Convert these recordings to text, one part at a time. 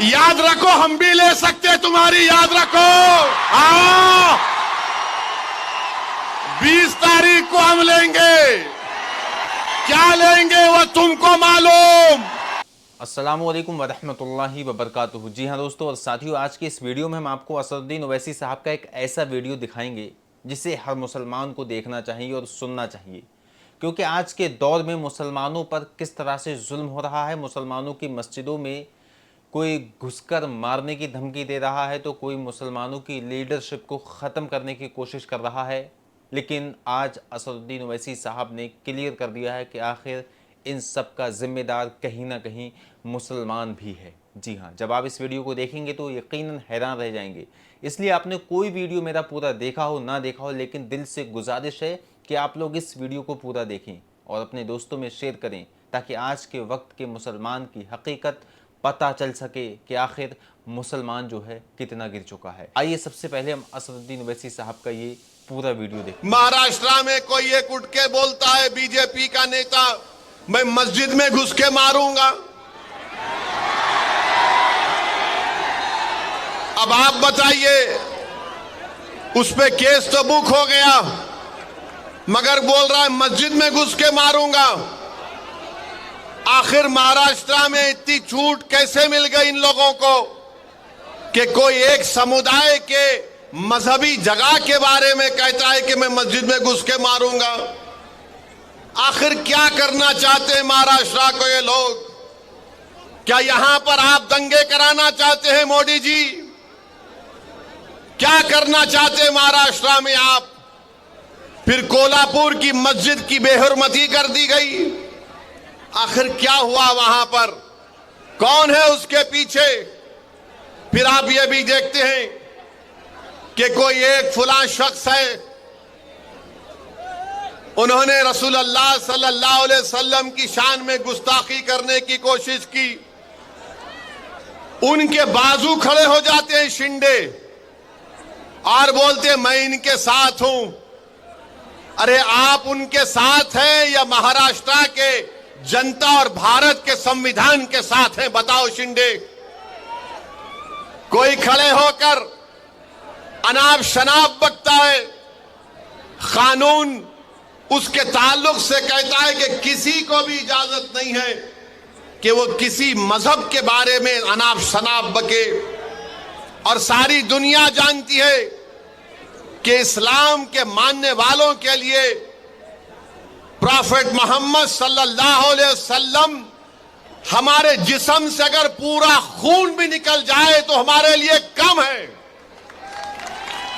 याद रखो, हम भी ले सकते तुम्हारी, याद रखो। आओ 20 तारीख को हम लेंगे, क्या लेंगे वो तुमको मालूम। अस्सलामुअलैकुम वरहमतुल्लाहि वबरकातुहू। जी हाँ दोस्तों और साथियों, आज के इस वीडियो में हम आपको असदुद्दीन ओवैसी साहब का एक ऐसा वीडियो दिखाएंगे जिसे हर मुसलमान को देखना चाहिए और सुनना चाहिए, क्योंकि आज के दौर में मुसलमानों पर किस तरह से जुल्म हो रहा है। मुसलमानों की मस्जिदों में कोई घुसकर मारने की धमकी दे रहा है, तो कोई मुसलमानों की लीडरशिप को ख़त्म करने की कोशिश कर रहा है। लेकिन आज असदुद्दीन ओवैसी साहब ने क्लियर कर दिया है कि आखिर इन सब का जिम्मेदार कहीं ना कहीं मुसलमान भी है। जी हाँ, जब आप इस वीडियो को देखेंगे तो यकीनन हैरान रह जाएंगे। इसलिए आपने कोई वीडियो मेरा पूरा देखा हो ना देखा हो, लेकिन दिल से गुजारिश है कि आप लोग इस वीडियो को पूरा देखें और अपने दोस्तों में शेयर करें, ताकि आज के वक्त के मुसलमान की हकीकत पता चल सके कि आखिर मुसलमान जो है कितना गिर चुका है। आइए सबसे पहले हम असदुद्दीन ओवैसी साहब का ये पूरा वीडियो देखें। महाराष्ट्र में कोई एक उठ के बोलता है, बीजेपी का नेता, मैं मस्जिद में घुस के मारूंगा। अब आप बताइए, उस पे केस तो बुक हो गया, मगर बोल रहा है मस्जिद में घुस के मारूंगा। आखिर महाराष्ट्र में इतनी छूट कैसे मिल गई इन लोगों को कि कोई एक समुदाय के मजहबी जगह के बारे में कहता है कि मैं मस्जिद में घुस के मारूंगा। आखिर क्या करना चाहते हैं महाराष्ट्र को ये लोग? क्या यहां पर आप दंगे कराना चाहते हैं मोदी जी? क्या करना चाहते हैं महाराष्ट्र में आप? फिर कोल्हापुर की मस्जिद की बेहुरमती कर दी गई। आखिर क्या हुआ वहां पर? कौन है उसके पीछे? फिर आप ये भी देखते हैं कि कोई एक फुला शख्स है, उन्होंने रसूलुल्लाह सल्लल्लाहु अलैहि वसल्लम की शान में गुस्ताखी करने की कोशिश की। उनके बाजू खड़े हो जाते हैं शिंदे और बोलते हैं मैं इनके साथ हूं। अरे आप उनके साथ हैं या महाराष्ट्र के जनता और भारत के संविधान के साथ हैं? बताओ शिंदे। कोई खड़े होकर अनाप शनाप बकता है, कानून उसके ताल्लुक से कहता है कि किसी को भी इजाजत नहीं है कि वो किसी मजहब के बारे में अनाप शनाप बके। और सारी दुनिया जानती है कि इस्लाम के मानने वालों के लिए प्रॉफेट मोहम्मद सल्लल्लाहु अलैहि वसल्लम हमारे जिस्म से अगर पूरा खून भी निकल जाए तो हमारे लिए कम है।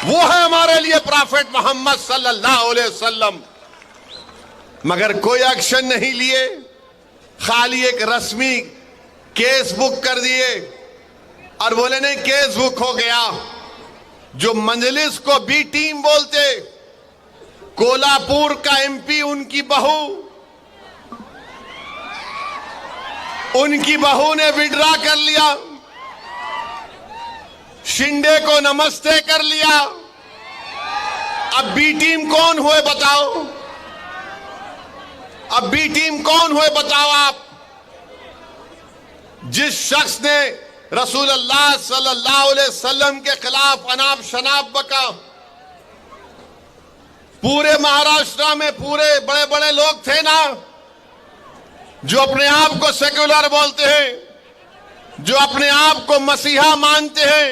वो है हमारे लिए प्रॉफेट मोहम्मद सल्लल्लाहु अलैहि वसल्लम। मगर कोई एक्शन नहीं लिए, खाली एक रस्मी केस बुक कर दिए और बोले नहीं केस बुक हो गया। जो मजलिस को बी टीम बोलते, कोल्हापुर का एमपी उनकी बहू ने विड्रा कर लिया, शिंदे को नमस्ते कर लिया। अब बी टीम कौन हुए बताओ? अब बी टीम कौन हुए बताओ आप? जिस शख्स ने रसूलुल्लाह सल्लल्लाहु अलैहि वसल्लम के खिलाफ अनाप शनाप बका। पूरे महाराष्ट्र में पूरे बड़े बड़े लोग थे ना, जो अपने आप को सेक्युलर बोलते हैं, जो अपने आप को मसीहा मानते हैं,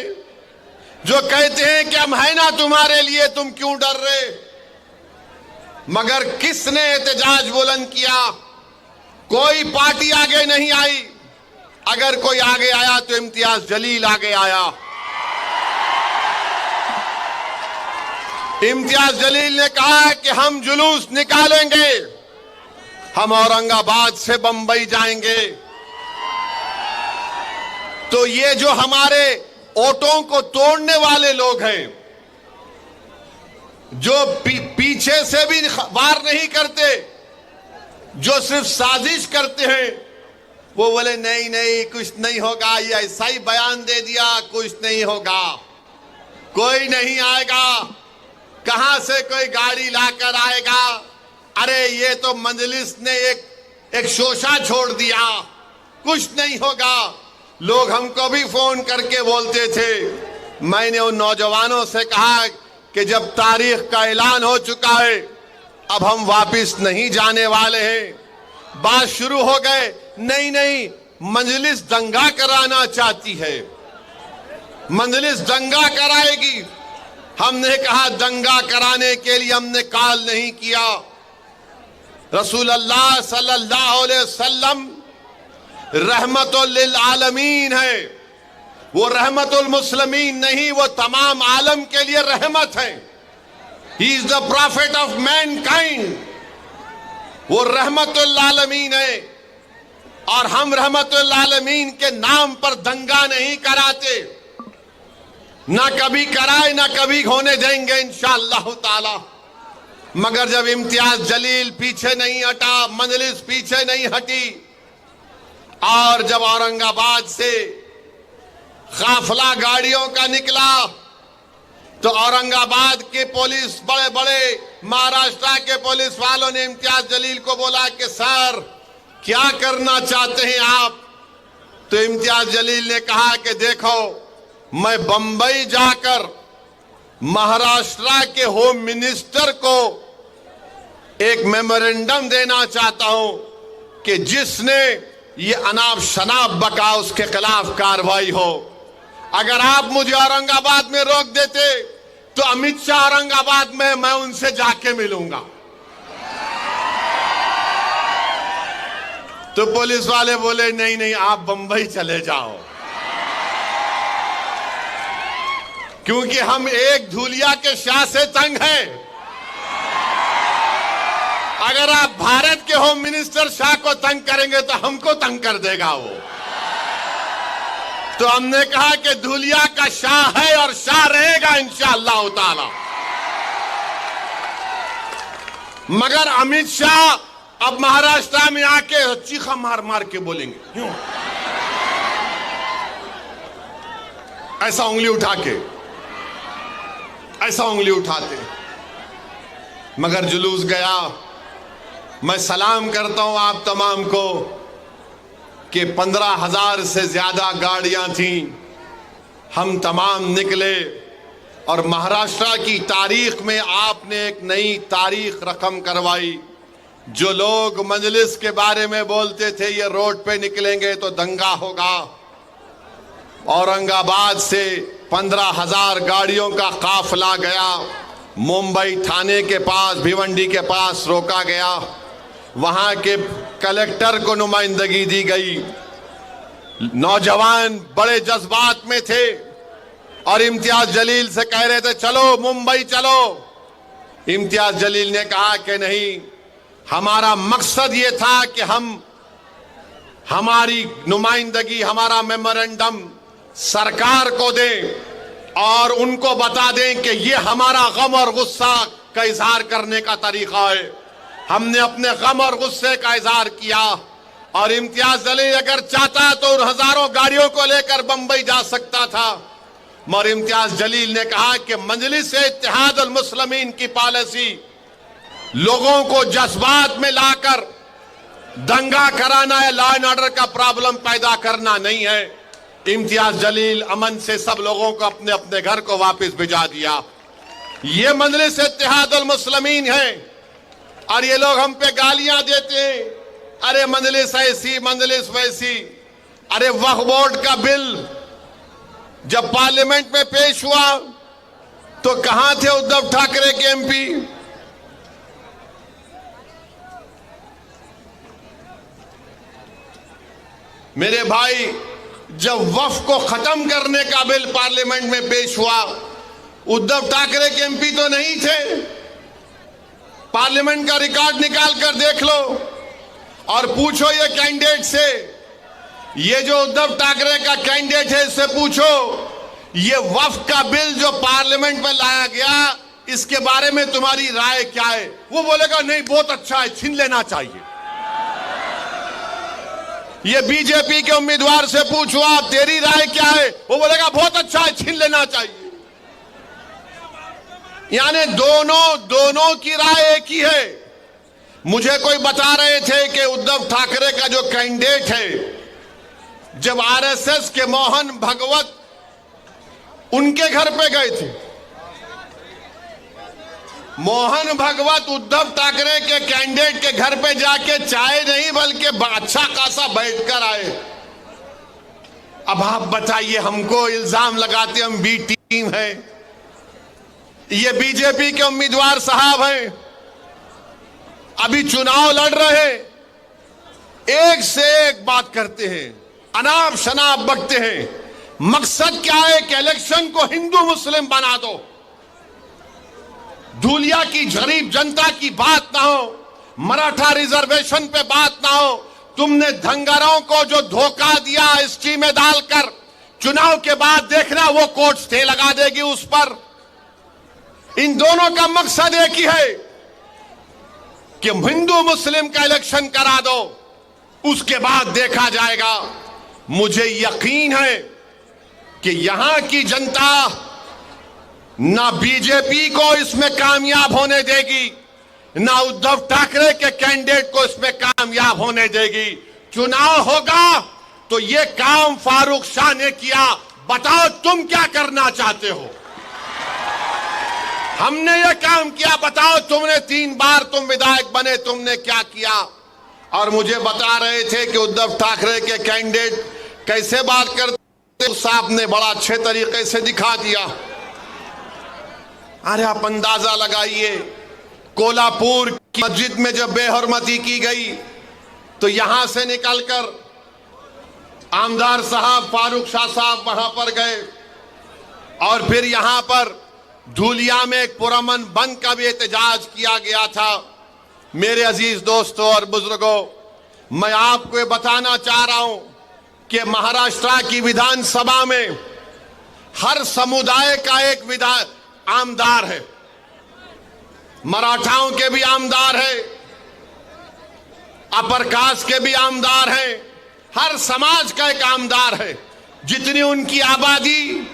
जो कहते हैं कि हम है ना तुम्हारे लिए, तुम क्यों डर रहे? मगर किसने एहतजाज बुलंद किया? कोई पार्टी आगे नहीं आई। अगर कोई आगे आया तो इम्तियाज जलील आगे आया। इम्तियाज जलील ने कहा कि हम जुलूस निकालेंगे, हम औरंगाबाद से बंबई जाएंगे। तो ये जो हमारे ओटों को तोड़ने वाले लोग हैं, जो पीछे से भी वार नहीं करते, जो सिर्फ साजिश करते हैं, वो बोले नहीं नहीं कुछ नहीं होगा, ये ऐसा ही बयान दे दिया, कुछ नहीं होगा, कोई नहीं आएगा, कहां से कोई गाड़ी लाकर आएगा? अरे ये तो मजलिस ने एक शोशा छोड़ दिया, कुछ नहीं होगा। लोग हमको भी फोन करके बोलते थे। मैंने उन नौजवानों से कहा कि जब तारीख का ऐलान हो चुका है, अब हम वापस नहीं जाने वाले हैं। बात शुरू हो गए, नहीं मजलिस दंगा कराना चाहती है, मजलिस दंगा कराएगी। हमने कहा दंगा कराने के लिए हमने कॉल नहीं किया। रसूल अल्लाह सल्लल्लाहु अलैहि वसल्लम रहमतुल लिल आलमीन है, वो रहमतुल मुस्लिमीन नहीं, वो तमाम आलम के लिए रहमत है। He is the profit of Mankind, वो रहमतुल आलमीन है। और हम रहमतुल आलमीन के नाम पर दंगा नहीं कराते, ना कभी कराए ना कभी होने देंगे इंशाअल्लाह ताला। मगर जब इम्तियाज जलील पीछे नहीं हटा, मजलिस पीछे नहीं हटी, और जब औरंगाबाद से काफिला गाड़ियों का निकला तो औरंगाबाद के पुलिस, बड़े बड़े महाराष्ट्र के पुलिस वालों ने इम्तियाज जलील को बोला कि सर क्या करना चाहते हैं आप? तो इम्तियाज जलील ने कहा कि देखो, मैं बंबई जाकर महाराष्ट्र के होम मिनिस्टर को एक मेमोरेंडम देना चाहता हूं कि जिसने ये अनाप शनाप बका उसके खिलाफ कार्रवाई हो। अगर आप मुझे औरंगाबाद में रोक देते तो अमित शाह औरंगाबाद में, मैं उनसे जाके मिलूंगा। तो पुलिस वाले बोले नहीं आप बंबई चले जाओ, क्योंकि हम एक धूलिया के शाह से तंग हैं। अगर आप भारत के होम मिनिस्टर शाह को तंग करेंगे तो हमको तंग कर देगा वो। तो हमने कहा कि धूलिया का शाह है और शाह रहेगा इंशाअल्लाह ताला। मगर अमित शाह अब महाराष्ट्र में आके चीखा मार मार के बोलेंगे, क्यों ऐसा उंगली उठा के, ऐसा उंगली उठाते। मगर जुलूस गया। मैं सलाम करता हूं आप तमाम को कि 15,000 से ज्यादा गाड़ियां थीं, हम तमाम निकले और महाराष्ट्र की तारीख में आपने एक नई तारीख रकम करवाई। जो लोग मजलिस के बारे में बोलते थे ये रोड पे निकलेंगे तो दंगा होगा, औरंगाबाद से 15,000 गाड़ियों का काफिला गया, मुंबई थाने के पास, भिवंडी के पास रोका गया, वहां के कलेक्टर को नुमाइंदगी दी गई। नौजवान बड़े जज्बात में थे और इम्तियाज जलील से कह रहे थे चलो मुंबई चलो। इम्तियाज जलील ने कहा कि नहीं, हमारा मकसद ये था कि हम हमारी नुमाइंदगी, हमारा मेमोरेंडम सरकार को दें और उनको बता दें कि ये हमारा गम और गुस्सा का इजहार करने का तरीका है। हमने अपने गम और गुस्से का इजहार किया और इम्तियाज जलील अगर चाहता तो उन हजारों गाड़ियों को लेकर बंबई जा सकता था। मगर इम्तियाज जलील ने कहा कि मजलिस इत्तेहादुल मुस्लिमीन की पॉलिसी लोगों को जज्बात में लाकर दंगा कराना है, लॉ एंड ऑर्डर का प्रॉब्लम पैदा करना नहीं है। इम्तियाज जलील अमन से सब लोगों को अपने अपने घर को वापस भिजा दिया। ये मजलिस इत्तेहादुल मुस्लिमीन है और ये लोग हम पे गालियां देते हैं, अरे मजलिस ऐसी मजलिस वैसी। अरे वक्फ बोर्ड का बिल जब पार्लियामेंट में पेश हुआ तो कहां थे उद्धव ठाकरे के एमपी? मेरे भाई, जब वक्फ को खत्म करने का बिल पार्लियामेंट में पेश हुआ, उद्धव ठाकरे के एमपी तो नहीं थे। पार्लियामेंट का रिकॉर्ड निकाल कर देख लो और पूछो ये कैंडिडेट से, ये जो उद्धव ठाकरे का कैंडिडेट है इससे पूछो, ये वक्फ का बिल जो पार्लियामेंट में लाया गया इसके बारे में तुम्हारी राय क्या है? वो बोलेगा नहीं बहुत अच्छा है, छीन लेना चाहिए। ये बीजेपी के उम्मीदवार से पूछो आप, तेरी राय क्या है? वो बोलेगा बहुत अच्छा है, छीन लेना चाहिए। यानी दोनों की राय एक ही है। मुझे कोई बता रहे थे कि उद्धव ठाकरे का जो कैंडिडेट है जब आरएसएस के मोहन भगवत उनके घर पे गए थे। मोहन भगवत उद्धव ठाकरे के कैंडिडेट के घर पे जाके चाय नहीं बल्कि अच्छा खासा बैठकर आए। अब आप बताइए, हमको इल्जाम लगाते हम बी टीम है, ये बीजेपी के उम्मीदवार साहब हैं, अभी चुनाव लड़ रहे, एक से एक बात करते हैं, अनाप शनाप बकते हैं। मकसद क्या है कि इलेक्शन को हिंदू मुस्लिम बना दो, धूलिया की गरीब जनता की बात ना हो, मराठा रिजर्वेशन पे बात ना हो। तुमने धंगरों को जो धोखा दिया हिस्ट्री में डालकर, चुनाव के बाद देखना वो कोर्ट स्टे लगा देगी उस पर। इन दोनों का मकसद एक ही है कि हिंदू मुस्लिम का इलेक्शन करा दो, उसके बाद देखा जाएगा। मुझे यकीन है कि यहां की जनता ना बीजेपी को इसमें कामयाब होने देगी, ना उद्धव ठाकरे के कैंडिडेट को इसमें कामयाब होने देगी। चुनाव होगा तो ये काम फारूक शाह ने किया। बताओ तुम क्या करना चाहते हो? हमने ये काम किया, बताओ तुमने 3 बार तुम विधायक बने, तुमने क्या किया? और मुझे बता रहे थे कि उद्धव ठाकरे के कैंडिडेट कैसे बात करते, साहब ने बड़ा अच्छे तरीके से दिखा दिया। अरे आप अंदाजा लगाइए, कोल्हापुर की मस्जिद में जब बेहरमती की गई तो यहां से निकलकर आमदार साहब फारूक शाह साहब वहां पर गए और फिर यहां पर धूलिया में एक पुरअमन बंद का भी एहतजाज किया गया था। मेरे अजीज दोस्तों और बुजुर्गों, मैं आपको ये बताना चाह रहा हूं कि महाराष्ट्र की विधानसभा में हर समुदाय का एक आमदार है। मराठाओं के भी आमदार है, अपर कास्ट के भी आमदार हैं, हर समाज का एक आमदार है। जितनी उनकी आबादी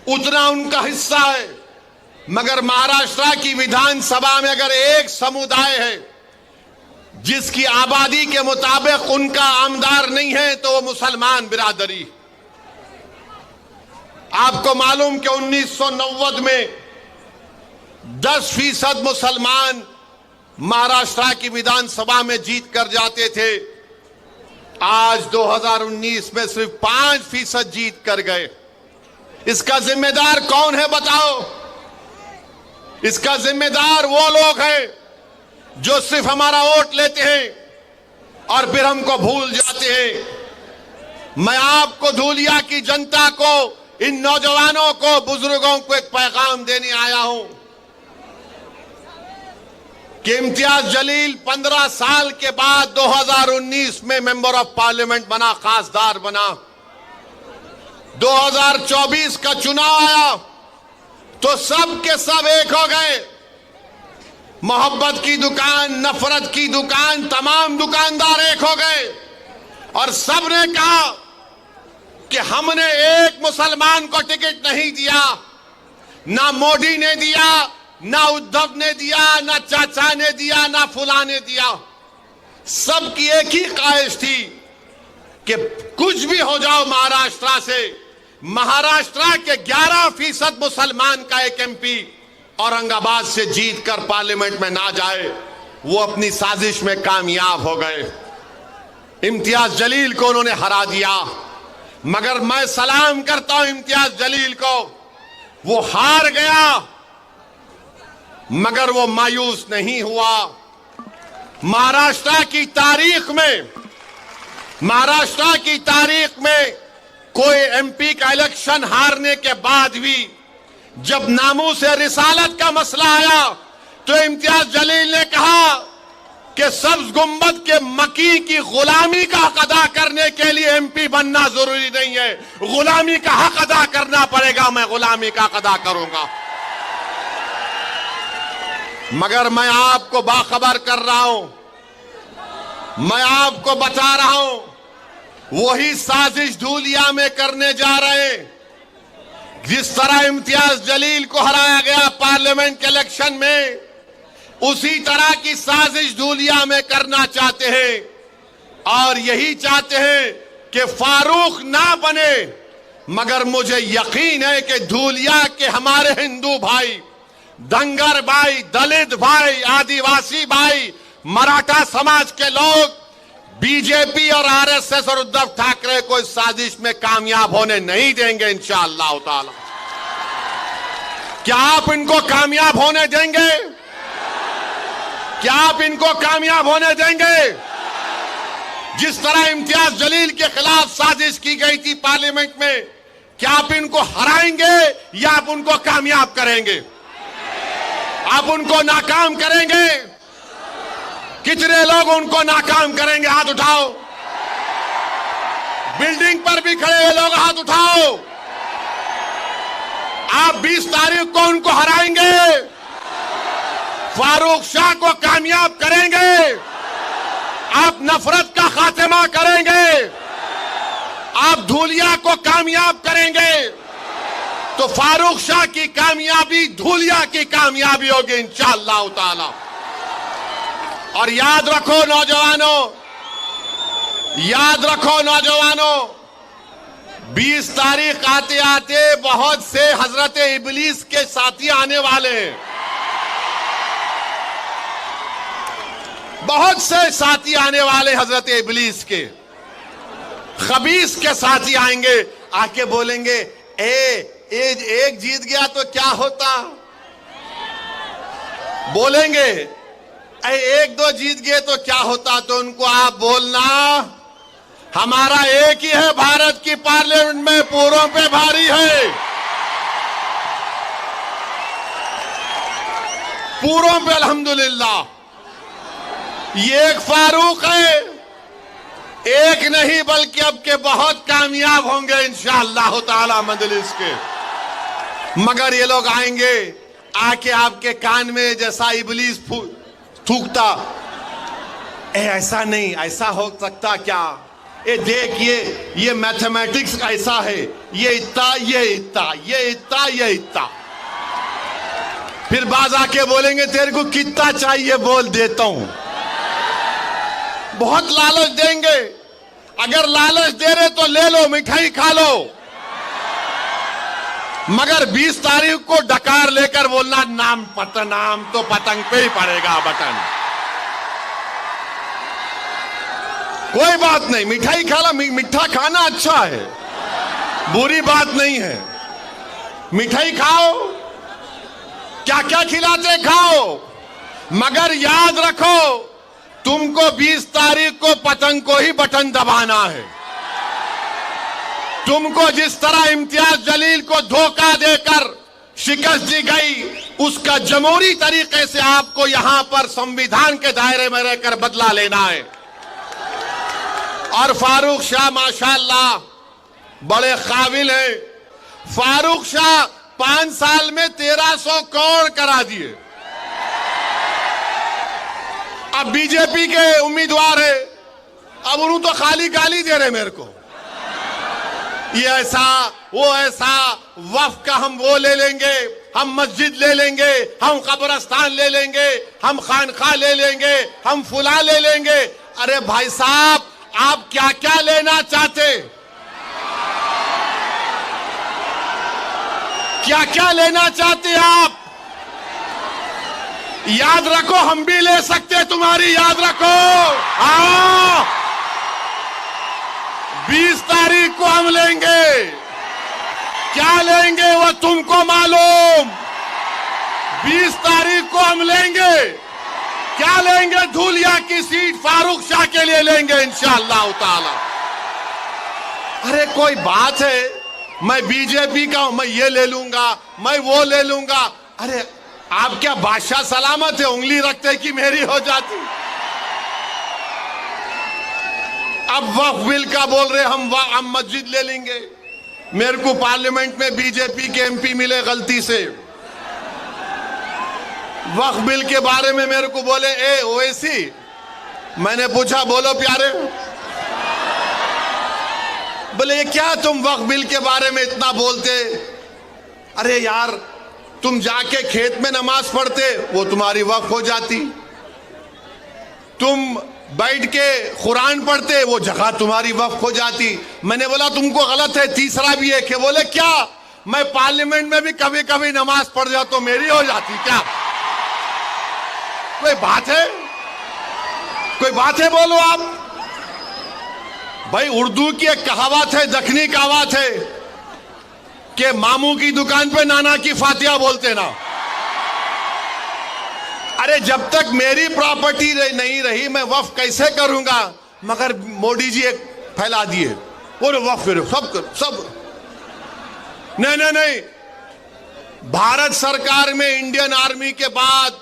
उतना उनका हिस्सा है। मगर महाराष्ट्र की विधानसभा में अगर एक समुदाय है जिसकी आबादी के मुताबिक उनका आमदार नहीं है तो वो मुसलमान बिरादरी। आपको मालूम कि 1990 में 10% मुसलमान महाराष्ट्र की विधानसभा में जीत कर जाते थे। आज 2019 में सिर्फ 5% जीत कर गए। इसका जिम्मेदार कौन है बताओ? इसका जिम्मेदार वो लोग हैं जो सिर्फ हमारा वोट लेते हैं और फिर हमको भूल जाते हैं। मैं आपको धूलिया की जनता को, इन नौजवानों को, बुजुर्गों को एक पैगाम देने आया हूं कि इम्तियाज जलील 15 साल के बाद 2019 में मेंबर ऑफ पार्लियामेंट बना, खासदार बना। 2024 का चुनाव आया तो सब के सब एक हो गए। मोहब्बत की दुकान, नफरत की दुकान, तमाम दुकानदार एक हो गए और सब ने कहा कि हमने एक मुसलमान को टिकट नहीं दिया, ना मोदी ने दिया, ना उद्धव ने दिया, ना चाचा ने दिया, ना फुला ने दिया। सबकी एक ही ख्वाहिश थी कि कुछ भी हो जाओ महाराष्ट्र से, महाराष्ट्र के 11% मुसलमान का एक एमपी औरंगाबाद से जीतकर पार्लियामेंट में ना जाए। वो अपनी साजिश में कामयाब हो गए। इम्तियाज जलील को उन्होंने हरा दिया। मगर मैं सलाम करता हूं इम्तियाज जलील को, वो हार गया मगर वो मायूस नहीं हुआ। महाराष्ट्र की तारीख में कोई एमपी का इलेक्शन हारने के बाद भी जब नामूस से रिसालत का मसला आया तो इम्तियाज जलील ने कहा कि सब्ज गुंबद के मकी की गुलामी का हक अदा करने के लिए एमपी बनना जरूरी नहीं है, गुलामी का हक अदा करना पड़ेगा, मैं गुलामी का हक अदा करूंगा। मगर मैं आपको बाखबर कर रहा हूं, मैं आपको बता रहा हूं, वही साजिश धूलिया में करने जा रहे हैं। जिस तरह इम्तियाज जलील को हराया गया पार्लियामेंट के इलेक्शन में, उसी तरह की साजिश धूलिया में करना चाहते हैं और यही चाहते हैं कि फारूक ना बने, मगर मुझे यकीन है कि धूलिया के हमारे हिंदू भाई, दंगर भाई, दलित भाई, आदिवासी भाई, मराठा समाज के लोग बीजेपी और आरएसएस और उद्धव ठाकरे को इस साजिश में कामयाब होने नहीं देंगे इंशाअल्लाह ताला। क्या आप इनको कामयाब होने देंगे? क्या आप इनको कामयाब होने देंगे? जिस तरह इम्तियाज जलील के खिलाफ साजिश की गई थी पार्लियामेंट में, क्या आप इनको हराएंगे या आप उनको कामयाब करेंगे? आप उनको नाकाम करेंगे? कितने लोग उनको नाकाम करेंगे? हाथ उठाओ। बिल्डिंग पर भी खड़े हुए लोग हाथ उठाओ। आप 20 तारीख को उनको हराएंगे? फारूक शाह को कामयाब करेंगे? आप नफरत का खात्मा करेंगे? आप धूलिया को कामयाब करेंगे? तो फारूक शाह की कामयाबी धूलिया की कामयाबी होगी इंशाअल्लाह ताला। और याद रखो नौजवानों, याद रखो नौजवानों, 20 तारीख आते आते बहुत से हजरत इबलीस के साथी आने वाले हैं। बहुत से साथी आने वाले हजरत इबलीस के, खबीस के साथी आएंगे, आके बोलेंगे एक जीत गया तो क्या होता? बोलेंगे एक दो जीत गए तो क्या होता? तो उनको आप बोलना, हमारा एक ही है, भारत की पार्लियामेंट में पूरों पे भारी है, पूरों पे अल्हम्दुलिल्लाह। ये एक फारूक है, एक नहीं बल्कि अब के बहुत कामयाब होंगे इंशाअल्लाह ताला मजलिस के। मगर ये लोग आएंगे, आके आपके कान में जैसा इबलीस थूकता, ऐसा नहीं, ऐसा हो सकता क्या? देख ये मैथमेटिक्स ऐसा है, ये इतना, ये इतना, ये इतना, ये इतना। फिर बाज आके बोलेंगे तेरे को कितना चाहिए, बोल देता हूं। बहुत लालच देंगे। अगर लालच दे रहे तो ले लो, मिठाई खा लो, मगर 20 तारीख को डकार लेकर बोलना नाम तो पतंग पे ही पड़ेगा बटन। कोई बात नहीं, मिठाई खा लो, मीठा खाना अच्छा है, बुरी बात नहीं है। मिठाई खाओ, क्या क्या खिलाते खाओ, मगर याद रखो तुमको 20 तारीख को पतंग को ही बटन दबाना है। तुमको जिस तरह इम्तियाज जलील को धोखा देकर शिकस्त दी गई, उसका जमहूरी तरीके से आपको यहां पर संविधान के दायरे में रहकर बदला लेना है। और फारूक शाह माशाअल्लाह बड़े काबिल हैं। फारूक शाह 5 साल में 1300 करोड़ करा दिए। अब बीजेपी के उम्मीदवार है, अब उन्होंने तो खाली गाली दे रहे मेरे को, ये ऐसा वो ऐसा, वफ का हम वो ले लेंगे, हम मस्जिद ले लेंगे, हम कब्रस्तान ले लेंगे, हम खानखा ले लेंगे, हम फुला ले लेंगे। अरे भाई साहब, आप क्या क्या लेना चाहते? क्या क्या लेना चाहते आप? याद रखो, हम भी ले सकते हैं तुम्हारी, याद रखो। हाँ, 20 तारीख को हम लेंगे। क्या लेंगे वो तुमको मालूम। 20 तारीख को हम लेंगे। क्या लेंगे? धूलिया की सीट फारूक शाह के लिए लेंगे इंशाअल्लाह ताला। अरे कोई बात है, मैं बीजेपी का हूं, मैं ये ले लूंगा, मैं वो ले लूंगा। अरे आप क्या बादशाह सलामत है, उंगली रखते कि मेरी हो जाती। अब वक्फ बिल का बोल रहे हम मस्जिद ले लेंगे। मेरे को पार्लियामेंट में बीजेपी के एमपी मिले गलती से, वक्फ बिल के बारे में मेरे को बोले ओवैसी। मैंने पूछा बोलो प्यारे, बोले ये क्या तुम वक्फ बिल के बारे में इतना बोलते? अरे यार, तुम जाके खेत में नमाज पढ़ते, वो तुम्हारी वक्फ हो जाती। तुम बैठ के कुरान पढ़ते, वो जगह तुम्हारी वक्फ हो जाती। मैंने बोला तुमको गलत है। तीसरा भी एक है। बोले क्या? मैं पार्लियामेंट में भी कभी कभी नमाज पढ़ जाता, मेरी हो जाती क्या? कोई बात है? कोई बात है? बोलो आप भाई। उर्दू की एक कहावत है, दखनी कहावत है कि मामू की दुकान पे नाना की फातिहा बोलते ना। अरे जब तक मेरी प्रॉपर्टी नहीं रही मैं वक्फ कैसे करूंगा? मगर मोदी जी एक फैला दिए, बोले वक्फ करो, सब नहीं नहीं नहीं। भारत सरकार में इंडियन आर्मी के बाद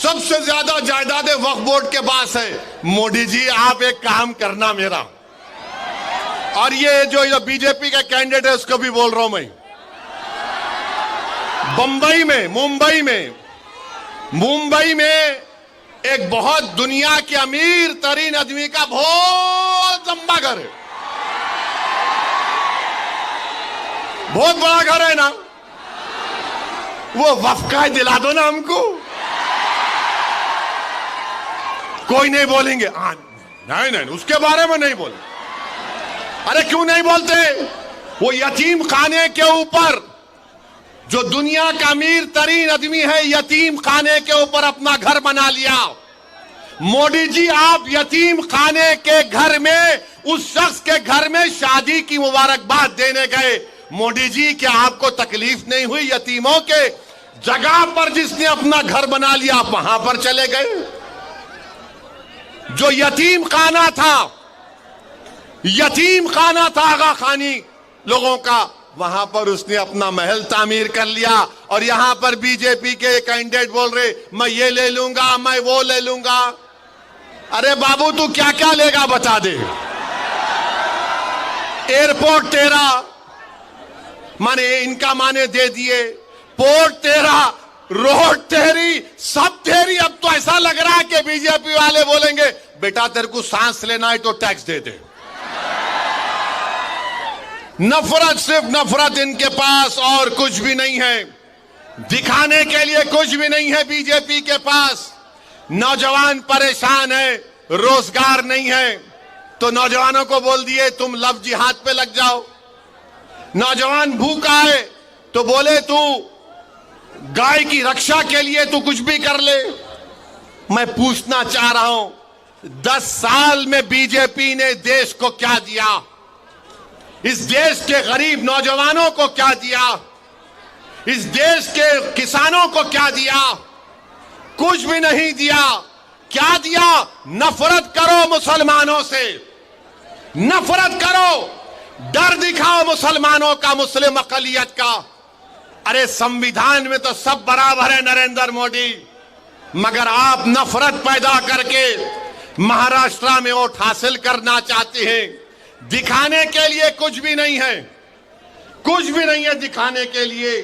सबसे ज्यादा जायदादें वक्फ बोर्ड के पास है। मोदी जी आप एक काम करना मेरा, और ये जो बीजेपी का कैंडिडेट है उसको भी बोल रहा हूं मैं, मुंबई में एक बहुत दुनिया के अमीर तरीन आदमी का बहुत लंबा घर है, बहुत बड़ा घर है ना। वो वक्फ का दिला दो ना हमको। कोई नहीं बोलेंगे, नहीं नहीं उसके बारे में नहीं बोले। अरे क्यों नहीं बोलते? वो यतीम खाने के ऊपर, जो दुनिया का अमीर तरीन आदमी है, यतीम खाने के ऊपर अपना घर बना लिया। मोदी जी आप यतीम खाने के घर में, उस शख्स के घर में शादी की मुबारकबाद देने गए। मोदी जी क्या आपको तकलीफ नहीं हुई? यतीमों के जगह पर जिसने अपना घर बना लिया आप वहां पर चले गए। जो यतीम खाना था आगा खानी लोगों का, वहां पर उसने अपना महल तामीर कर लिया। और यहां पर बीजेपी के कैंडिडेट बोल रहे मैं ये ले लूंगा, मैं वो ले लूंगा। अरे बाबू तू क्या क्या लेगा बता दे। एयरपोर्ट तेरा, माने इनका माने दे दिए, पोर्ट तेरा, रोड तेरी, सब तेरी। अब तो ऐसा लग रहा है कि बीजेपी वाले बोलेंगे बेटा तेरे को सांस लेना है तो टैक्स दे दे। नफरत, सिर्फ नफरत इनके पास, और कुछ भी नहीं है। दिखाने के लिए कुछ भी नहीं है बीजेपी के पास। नौजवान परेशान है, रोजगार नहीं है, तो नौजवानों को बोल दिए तुम लव जिहाद पे लग जाओ। नौजवान भूखा है तो बोले तू गाय की रक्षा के लिए तू कुछ भी कर ले। मैं पूछना चाह रहा हूं 10 साल में बीजेपी ने देश को क्या दिया? इस देश के गरीब नौजवानों को क्या दिया? इस देश के किसानों को क्या दिया? कुछ भी नहीं दिया। क्या दिया? नफरत करो मुसलमानों से, नफरत करो, डर दिखाओ मुसलमानों का, मुस्लिम अकलियत का। अरे संविधान में तो सब बराबर है नरेंद्र मोदी, मगर आप नफरत पैदा करके महाराष्ट्र में वोट हासिल करना चाहते हैं। दिखाने के लिए कुछ भी नहीं है, कुछ भी नहीं है दिखाने के लिए।